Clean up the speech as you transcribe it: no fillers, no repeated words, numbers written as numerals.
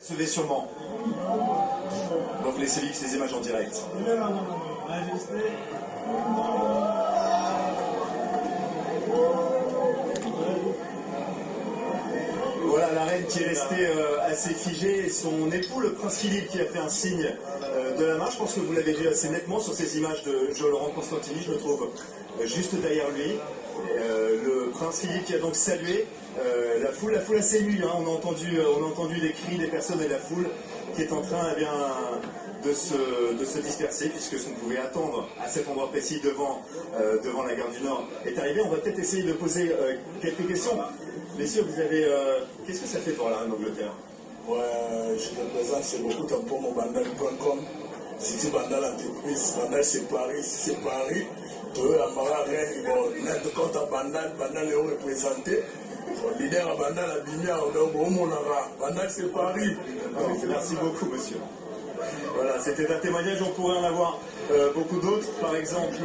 Recevez sûrement. Donc laissez vivre ces images en direct. Voilà la reine qui est restée assez figée et son époux, le prince Philippe, qui a fait un signe de la main. Je pense que vous l'avez vu assez nettement sur ces images de Joe-Laurent Constantini, je me trouve juste derrière lui. Le prince Philippe qui a donc salué la foule assez émue, hein. On a entendu des cris des personnes et la foule qui est en train de se disperser, puisque ce qu'on pouvait attendre à cet endroit précis devant la gare du Nord est arrivé. On va peut-être essayer de poser quelques questions. Messieurs, vous avez... qu'est-ce que ça fait pour la reine d'Angleterre? Ouais, je représente, c'est beaucoup de pour mon bandal.com. C'est bandal entreprise, bandal c'est Paris. Tout la mara reine, bon, compte à bandal est représenté. Leader à bandal à Bimia, bandal c'est Paris. Merci beaucoup, monsieur. Voilà, c'était un témoignage, on pourrait en avoir beaucoup d'autres, par exemple...